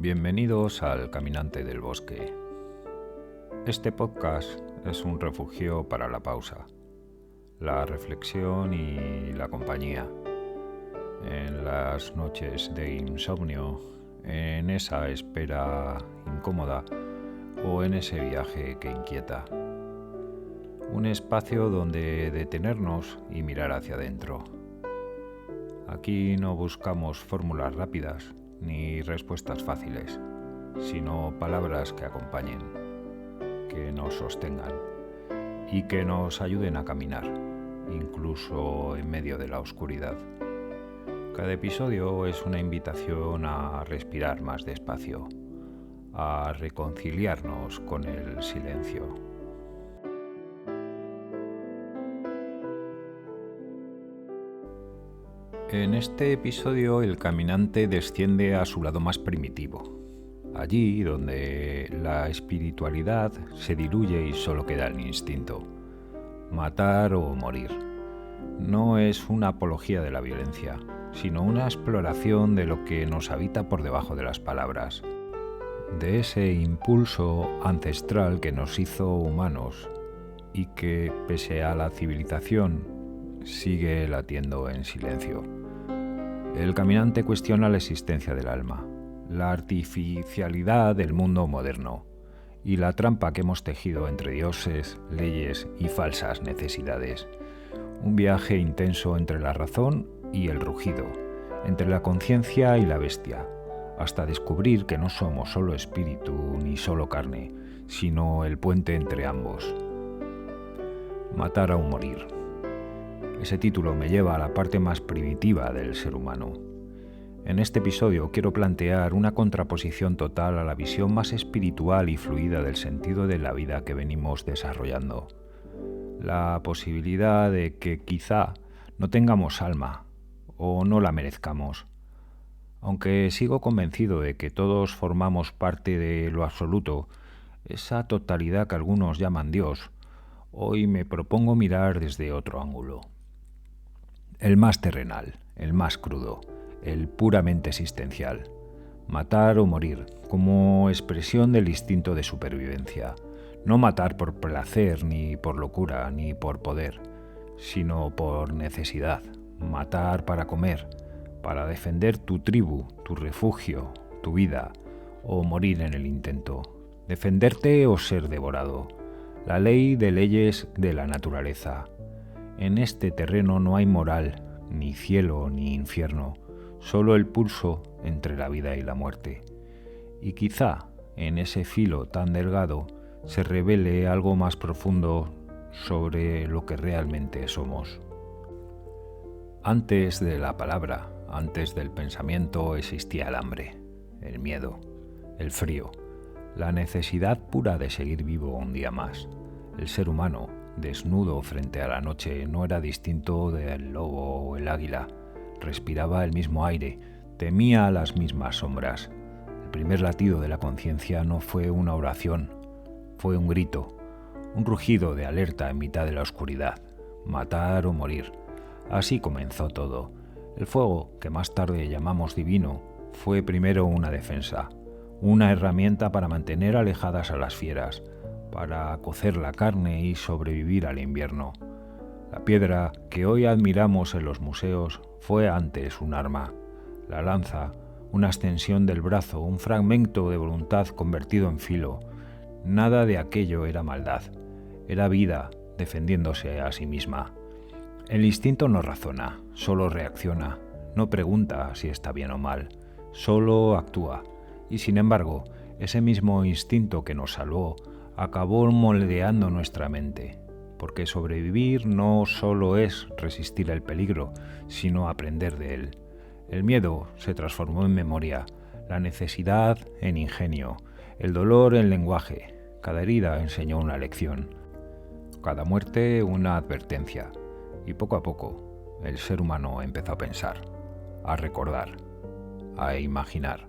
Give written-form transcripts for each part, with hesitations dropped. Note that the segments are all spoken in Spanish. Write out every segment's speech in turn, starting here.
Bienvenidos al Caminante del Bosque. Este podcast es un refugio para la pausa, la reflexión y la compañía. En las noches de insomnio, en esa espera incómoda o en ese viaje que inquieta. Un espacio donde detenernos y mirar hacia adentro. Aquí no buscamos fórmulas rápidas ni respuestas fáciles, sino palabras que acompañen, que nos sostengan y que nos ayuden a caminar, incluso en medio de la oscuridad. Cada episodio es una invitación a respirar más despacio, a reconciliarnos con el silencio. En este episodio el caminante desciende a su lado más primitivo, allí donde la espiritualidad se diluye y solo queda el instinto, matar o morir. No es una apología de la violencia, sino una exploración de lo que nos habita por debajo de las palabras, de ese impulso ancestral que nos hizo humanos y que, pese a la civilización, sigue latiendo en silencio. El caminante cuestiona la existencia del alma, la artificialidad del mundo moderno y la trampa que hemos tejido entre dioses, leyes y falsas necesidades. Un viaje intenso entre la razón y el rugido, entre la conciencia y la bestia, hasta descubrir que no somos solo espíritu ni solo carne, sino el puente entre ambos. Matar o morir. Ese título me lleva a la parte más primitiva del ser humano. En este episodio quiero plantear una contraposición total a la visión más espiritual y fluida del sentido de la vida que venimos desarrollando. La posibilidad de que quizá no tengamos alma o no la merezcamos. Aunque sigo convencido de que todos formamos parte de lo absoluto, esa totalidad que algunos llaman Dios, hoy me propongo mirar desde otro ángulo. El más terrenal, el más crudo, el puramente existencial. Matar o morir, como expresión del instinto de supervivencia. No matar por placer, ni por locura, ni por poder, sino por necesidad. Matar para comer, para defender tu tribu, tu refugio, tu vida, o morir en el intento. Defenderte o ser devorado. La ley de leyes de la naturaleza. En este terreno no hay moral, ni cielo ni infierno, solo el pulso entre la vida y la muerte. Y quizá en ese filo tan delgado se revele algo más profundo sobre lo que realmente somos. Antes de la palabra, antes del pensamiento existía el hambre, el miedo, el frío, la necesidad pura de seguir vivo un día más. El ser humano, desnudo frente a la noche, no era distinto del lobo o el águila. Respiraba el mismo aire, temía las mismas sombras. El primer latido de la conciencia no fue una oración, fue un grito, un rugido de alerta en mitad de la oscuridad. Matar o morir. Así comenzó todo. El fuego, que más tarde llamamos divino, fue primero una defensa, una herramienta para mantener alejadas a las fieras, para cocer la carne y sobrevivir al invierno. La piedra que hoy admiramos en los museos fue antes un arma. La lanza, una extensión del brazo, un fragmento de voluntad convertido en filo. Nada de aquello era maldad, era vida defendiéndose a sí misma. El instinto no razona, solo reacciona, no pregunta si está bien o mal, solo actúa. Y sin embargo, ese mismo instinto que nos salvó acabó moldeando nuestra mente, porque sobrevivir no solo es resistir el peligro, sino aprender de él. El miedo se transformó en memoria, la necesidad en ingenio, el dolor en lenguaje. Cada herida enseñó una lección, cada muerte una advertencia, y poco a poco el ser humano empezó a pensar, a recordar, a imaginar,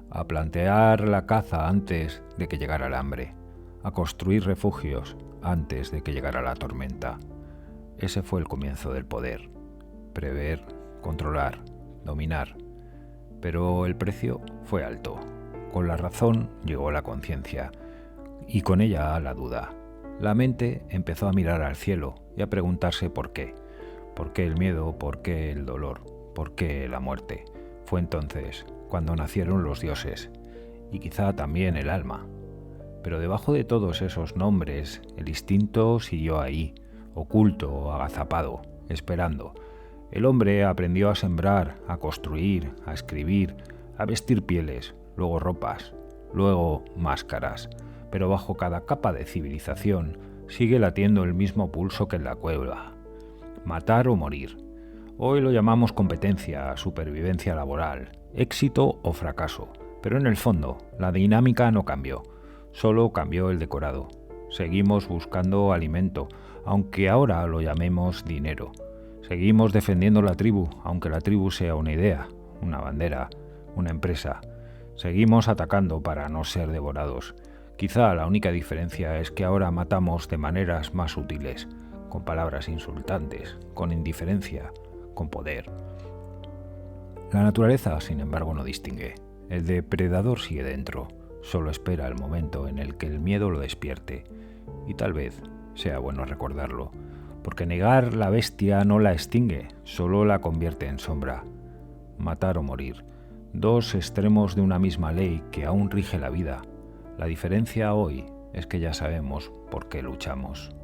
a plantear la caza antes de que llegara el hambre, a construir refugios antes de que llegara la tormenta. Ese fue el comienzo del poder. Prever, controlar, dominar. Pero el precio fue alto. Con la razón llegó la conciencia y con ella la duda. La mente empezó a mirar al cielo y a preguntarse por qué. ¿Por qué el miedo? ¿Por qué el dolor? ¿Por qué la muerte? Fue entonces cuando nacieron los dioses y quizá también el alma. Pero debajo de todos esos nombres, el instinto siguió ahí, oculto, agazapado, esperando. El hombre aprendió a sembrar, a construir, a escribir, a vestir pieles, luego ropas, luego máscaras. Pero bajo cada capa de civilización sigue latiendo el mismo pulso que en la cueva. Matar o morir. Hoy lo llamamos competencia, supervivencia laboral, éxito o fracaso. Pero en el fondo, la dinámica no cambió, solo cambió el decorado. Seguimos buscando alimento, aunque ahora lo llamemos dinero. Seguimos defendiendo la tribu, aunque la tribu sea una idea, una bandera, una empresa. Seguimos atacando para no ser devorados. Quizá la única diferencia es que ahora matamos de maneras más sutiles, con palabras insultantes, con indiferencia, con poder. La naturaleza, sin embargo, no distingue. El depredador sigue dentro, solo espera el momento en el que el miedo lo despierte. Y tal vez sea bueno recordarlo, porque negar la bestia no la extingue, solo la convierte en sombra. Matar o morir, dos extremos de una misma ley que aún rige la vida. La diferencia hoy es que ya sabemos por qué luchamos.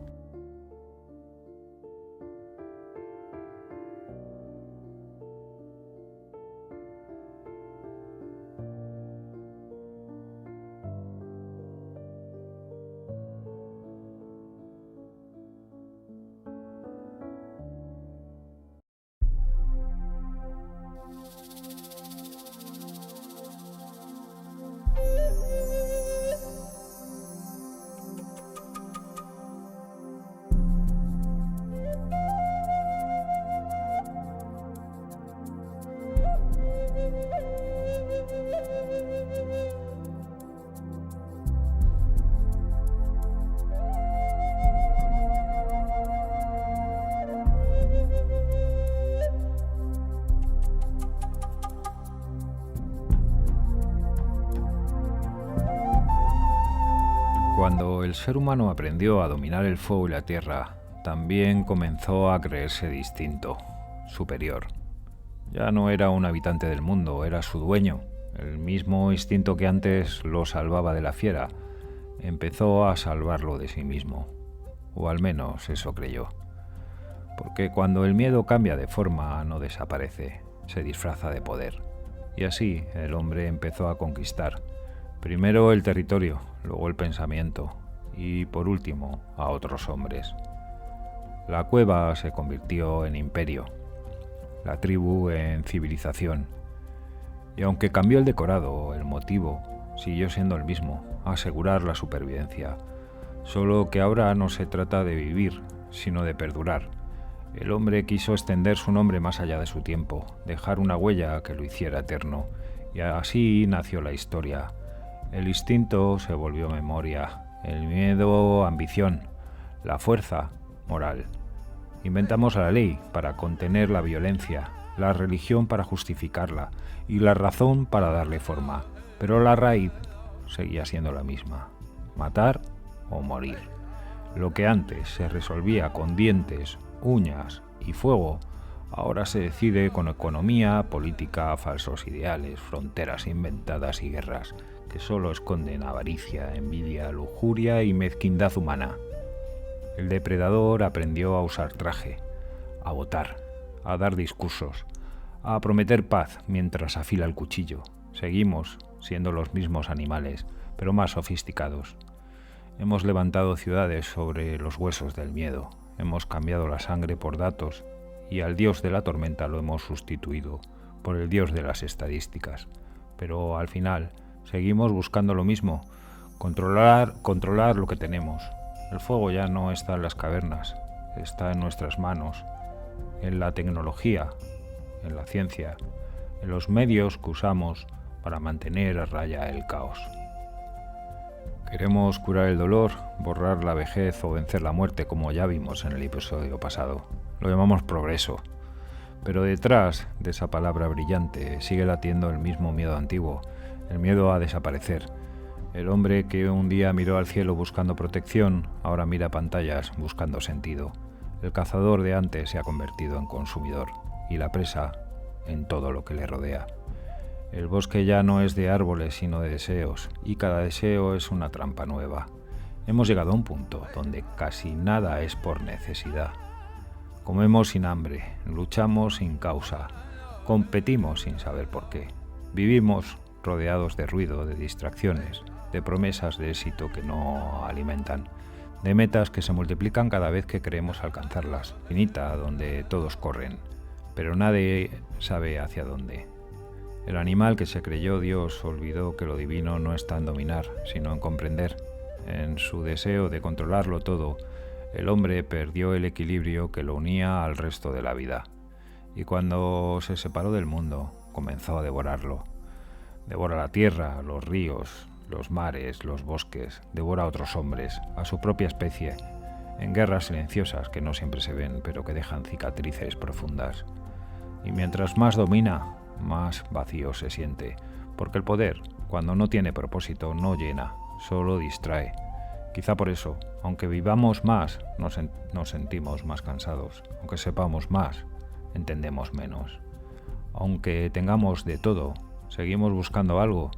Cuando el ser humano aprendió a dominar el fuego y la tierra, también comenzó a creerse distinto, superior. Ya no era un habitante del mundo, era su dueño. El mismo instinto que antes lo salvaba de la fiera, empezó a salvarlo de sí mismo. O al menos eso creyó. Porque cuando el miedo cambia de forma, no desaparece, se disfraza de poder. Y así el hombre empezó a conquistar. Primero el territorio, luego el pensamiento y por último a otros hombres. La cueva se convirtió en imperio, la tribu en civilización. Y aunque cambió el decorado, el motivo siguió siendo el mismo, asegurar la supervivencia. Solo que ahora no se trata de vivir, sino de perdurar. El hombre quiso extender su nombre más allá de su tiempo, dejar una huella que lo hiciera eterno, y así nació la historia. El instinto se volvió memoria, el miedo ambición, la fuerza moral. Inventamos la ley para contener la violencia, la religión para justificarla y la razón para darle forma, pero la raíz seguía siendo la misma: matar o morir. Lo que antes se resolvía con dientes, uñas y fuego, ahora se decide con economía, política, falsos ideales, fronteras inventadas y guerras que solo esconden avaricia, envidia, lujuria y mezquindad humana. El depredador aprendió a usar traje, a votar, a dar discursos, a prometer paz mientras afila el cuchillo. Seguimos siendo los mismos animales, pero más sofisticados. Hemos levantado ciudades sobre los huesos del miedo, hemos cambiado la sangre por datos y al dios de la tormenta lo hemos sustituido por el dios de las estadísticas. Pero al final seguimos buscando lo mismo, controlar lo que tenemos. El fuego ya no está en las cavernas, está en nuestras manos, en la tecnología, en la ciencia, en los medios que usamos para mantener a raya el caos. Queremos curar el dolor, borrar la vejez o vencer la muerte, como ya vimos en el episodio pasado. Lo llamamos progreso. Pero detrás de esa palabra brillante sigue latiendo el mismo miedo antiguo, el miedo a desaparecer. El hombre que un día miró al cielo buscando protección, ahora mira pantallas buscando sentido. El cazador de antes se ha convertido en consumidor y la presa en todo lo que le rodea. El bosque ya no es de árboles sino de deseos, y cada deseo es una trampa nueva. Hemos llegado a un punto donde casi nada es por necesidad. Comemos sin hambre, luchamos sin causa, competimos sin saber por qué. Vivimos rodeados de ruido, de distracciones, de promesas de éxito que no alimentan, de metas que se multiplican cada vez que queremos alcanzarlas, finita donde todos corren, pero nadie sabe hacia dónde. El animal que se creyó Dios olvidó que lo divino no está en dominar, sino en comprender. En su deseo de controlarlo todo, el hombre perdió el equilibrio que lo unía al resto de la vida. Y cuando se separó del mundo, comenzó a devorarlo. Devora la tierra, los ríos, los mares, los bosques, devora a otros hombres, a su propia especie, en guerras silenciosas que no siempre se ven, pero que dejan cicatrices profundas. Y mientras más domina, más vacío se siente, porque el poder, cuando no tiene propósito, no llena, solo distrae. Quizá por eso, aunque vivamos más, nos sentimos más cansados. Aunque sepamos más, entendemos menos. Aunque tengamos de todo, seguimos buscando algo.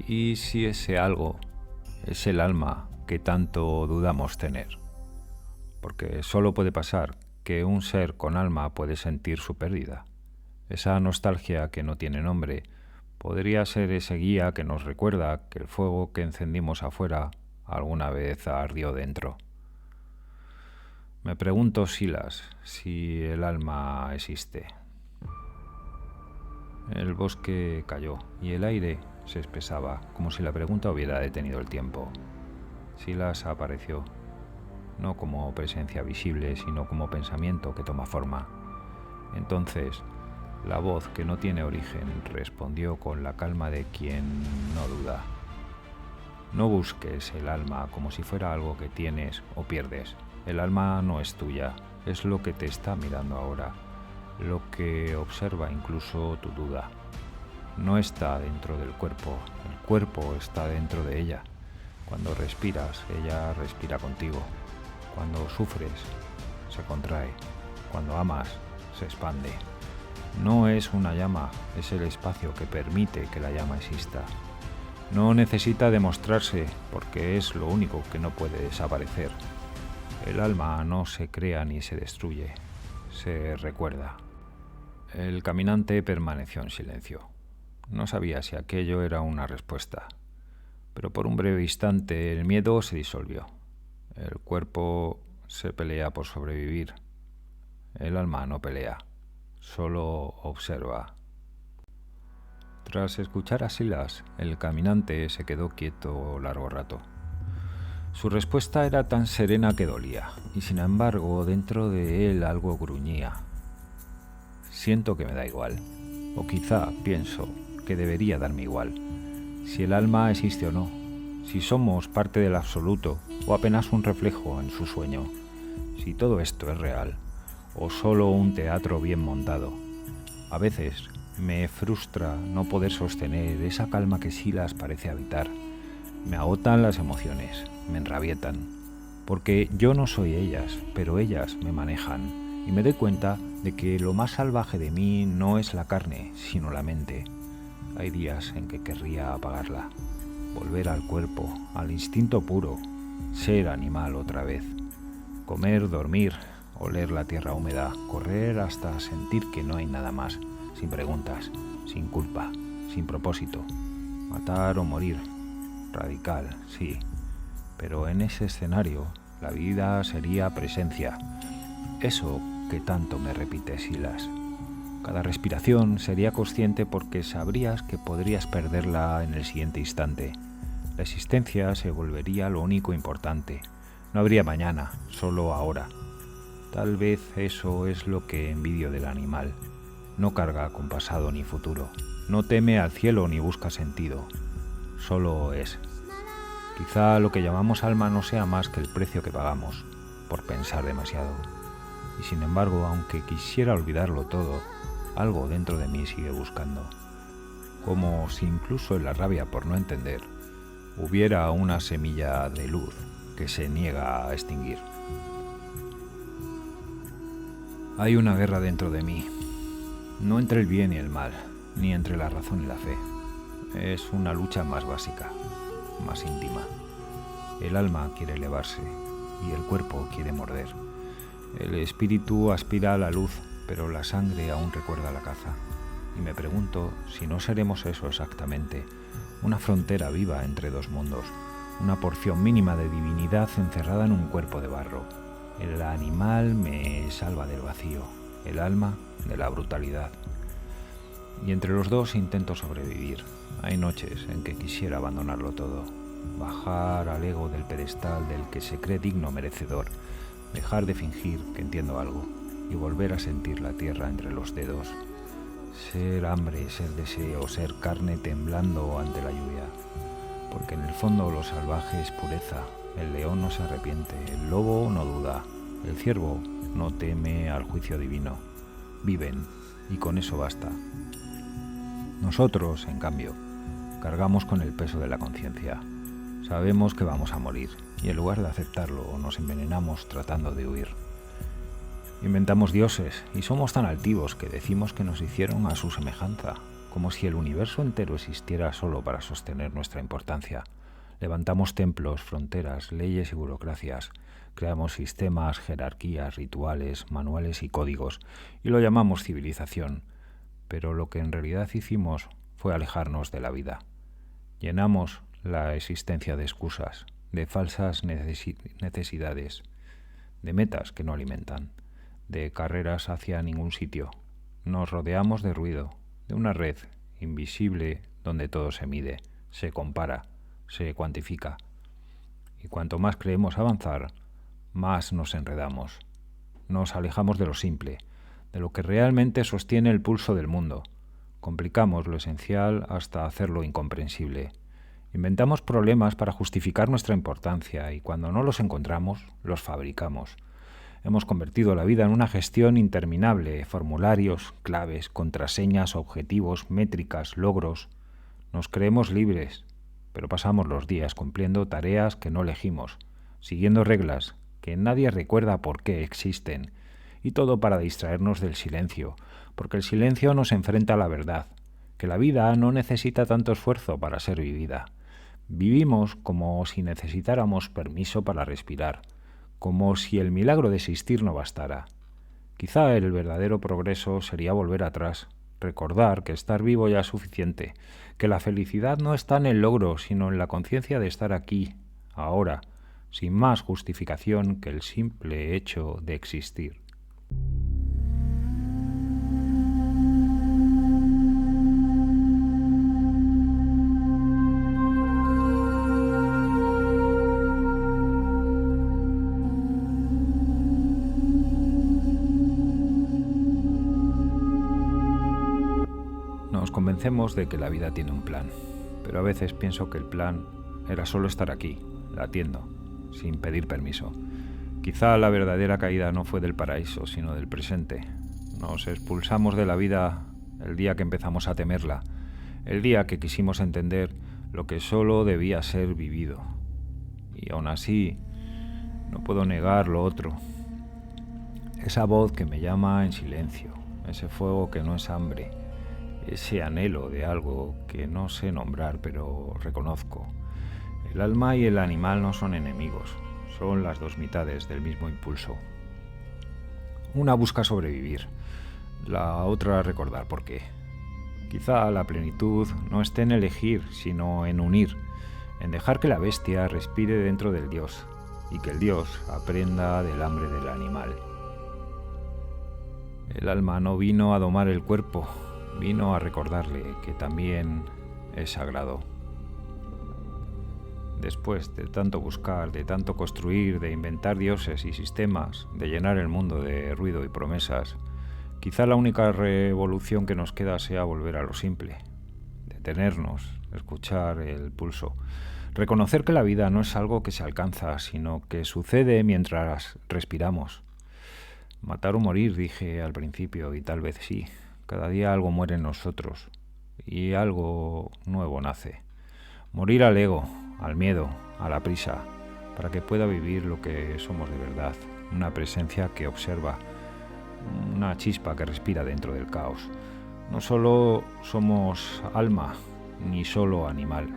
¿Y si ese algo es el alma que tanto dudamos tener? Porque solo puede pasar que un ser con alma puede sentir su pérdida. Esa nostalgia que no tiene nombre podría ser ese guía que nos recuerda que el fuego que encendimos afuera alguna vez ardió dentro. Me pregunto, Silas, si el alma existe. El bosque cayó y el aire se espesaba, como si la pregunta hubiera detenido el tiempo. Silas apareció, no como presencia visible, sino como pensamiento que toma forma. Entonces, la voz que no tiene origen respondió con la calma de quien no duda. No busques el alma como si fuera algo que tienes o pierdes. El alma no es tuya, es lo que te está mirando ahora, lo que observa incluso tu duda. No está dentro del cuerpo, el cuerpo está dentro de ella. Cuando respiras, ella respira contigo. Cuando sufres, se contrae. Cuando amas, se expande. No es una llama, es el espacio que permite que la llama exista. No necesita demostrarse porque es lo único que no puede desaparecer. El alma no se crea ni se destruye, se recuerda. El caminante permaneció en silencio. No sabía si aquello era una respuesta, pero por un breve instante el miedo se disolvió. El cuerpo se pelea por sobrevivir. El alma no pelea, solo observa. Tras escuchar a Silas, el caminante se quedó quieto largo rato. Su respuesta era tan serena que dolía, y sin embargo dentro de él algo gruñía. Siento que me da igual, o quizá pienso que debería darme igual, si el alma existe o no, si somos parte del absoluto o apenas un reflejo en su sueño, si todo esto es real o solo un teatro bien montado. A veces me frustra no poder sostener esa calma que Silas parece habitar. Me agotan las emociones, me enrabietan, porque yo no soy ellas, pero ellas me manejan, y me doy cuenta de que lo más salvaje de mí no es la carne, sino la mente. Hay días en que querría apagarla, volver al cuerpo, al instinto puro, ser animal otra vez, comer, dormir, oler la tierra húmeda, correr hasta sentir que no hay nada más, sin preguntas, sin culpa, sin propósito, matar o morir. Radical, sí, pero en ese escenario la vida sería presencia. Eso que tanto me repite Silas. Cada respiración sería consciente porque sabrías que podrías perderla en el siguiente instante. La existencia se volvería lo único importante. No habría mañana, solo ahora. Tal vez eso es lo que envidio del animal. No carga con pasado ni futuro. No teme al cielo ni busca sentido. Solo es. Quizá lo que llamamos alma no sea más que el precio que pagamos por pensar demasiado. Y sin embargo, aunque quisiera olvidarlo todo, algo dentro de mí sigue buscando. como si incluso en la rabia por no entender hubiera una semilla de luz que se niega a extinguir. Hay una guerra dentro de mí, no entre el bien y el mal, ni entre la razón y la fe. Es una lucha más básica, más íntima. El alma quiere elevarse y el cuerpo quiere morder. El espíritu aspira a la luz, pero la sangre aún recuerda la caza. Y me pregunto si no seremos eso exactamente, una frontera viva entre dos mundos, una porción mínima de divinidad encerrada en un cuerpo de barro. El animal me salva del vacío, el alma de la brutalidad. Y entre los dos intento sobrevivir. Hay noches en que quisiera abandonarlo todo, bajar al ego del pedestal del que se cree digno merecedor, dejar de fingir que entiendo algo y volver a sentir la tierra entre los dedos. Ser hambre, ser deseo, ser carne temblando ante la lluvia. Porque en el fondo lo salvaje es pureza, el león no se arrepiente, el lobo no duda, el ciervo no teme al juicio divino. Viven y con eso basta. Nosotros, en cambio, cargamos con el peso de la conciencia. Sabemos que vamos a morir y en lugar de aceptarlo nos envenenamos tratando de huir. Inventamos dioses y somos tan altivos que decimos que nos hicieron a su semejanza, como si el universo entero existiera solo para sostener nuestra importancia. Levantamos templos, fronteras, leyes y burocracias. Creamos sistemas, jerarquías, rituales, manuales y códigos y lo llamamos civilización. Pero lo que en realidad hicimos fue alejarnos de la vida. Llenamos la existencia de excusas, de falsas necesidades, de metas que no alimentan, de carreras hacia ningún sitio. Nos rodeamos de ruido, de una red invisible donde todo se mide, se compara, se cuantifica. Y cuanto más creemos avanzar, más nos enredamos. Nos alejamos de lo simple, de lo que realmente sostiene el pulso del mundo. Complicamos lo esencial hasta hacerlo incomprensible. Inventamos problemas para justificar nuestra importancia y cuando no los encontramos, los fabricamos. Hemos convertido la vida en una gestión interminable, formularios, claves, contraseñas, objetivos, métricas, logros. Nos creemos libres, pero pasamos los días cumpliendo tareas que no elegimos, siguiendo reglas que nadie recuerda por qué existen, y todo para distraernos del silencio, porque el silencio nos enfrenta a la verdad, que la vida no necesita tanto esfuerzo para ser vivida. Vivimos como si necesitáramos permiso para respirar, como si el milagro de existir no bastara. Quizá el verdadero progreso sería volver atrás, recordar que estar vivo ya es suficiente, que la felicidad no está en el logro, sino en la conciencia de estar aquí, ahora, sin más justificación que el simple hecho de existir. Nos convencemos de que la vida tiene un plan, pero a veces pienso que el plan era solo estar aquí, latiendo, sin pedir permiso. Quizá la verdadera caída no fue del paraíso, sino del presente. Nos expulsamos de la vida el día que empezamos a temerla, el día que quisimos entender lo que solo debía ser vivido. Y aún así, no puedo negar lo otro. Esa voz que me llama en silencio, ese fuego que no es hambre, ese anhelo de algo que no sé nombrar pero reconozco. El alma y el animal no son enemigos, son las dos mitades del mismo impulso. Una busca sobrevivir, la otra recordar por qué. Quizá la plenitud no esté en elegir, sino en unir, en dejar que la bestia respire dentro del Dios y que el Dios aprenda del hambre del animal. El alma no vino a domar el cuerpo, vino a recordarle que también es sagrado. Después de tanto buscar, de tanto construir, de inventar dioses y sistemas, de llenar el mundo de ruido y promesas, quizá la única revolución que nos queda sea volver a lo simple, detenernos, escuchar el pulso, reconocer que la vida no es algo que se alcanza, sino que sucede mientras respiramos. Matar o morir, dije al principio, y tal vez sí. Cada día algo muere en nosotros. y algo nuevo nace. Morir al ego, al miedo, a la prisa, para que pueda vivir lo que somos de verdad, una presencia que observa, una chispa que respira dentro del caos. No solo somos alma, ni solo animal,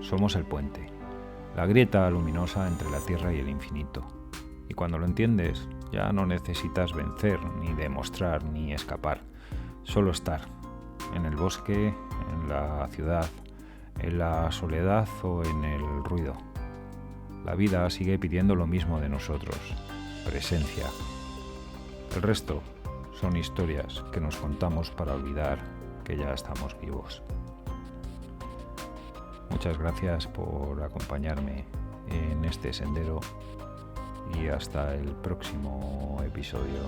somos el puente, la grieta luminosa entre la tierra y el infinito. Y cuando lo entiendes, ya no necesitas vencer, ni demostrar, ni escapar, solo estar, en el bosque, en la ciudad, en la soledad o en el ruido. La vida sigue pidiendo lo mismo de nosotros, presencia. El resto son historias que nos contamos para olvidar que ya estamos vivos. Muchas gracias por acompañarme en este sendero y hasta el próximo episodio.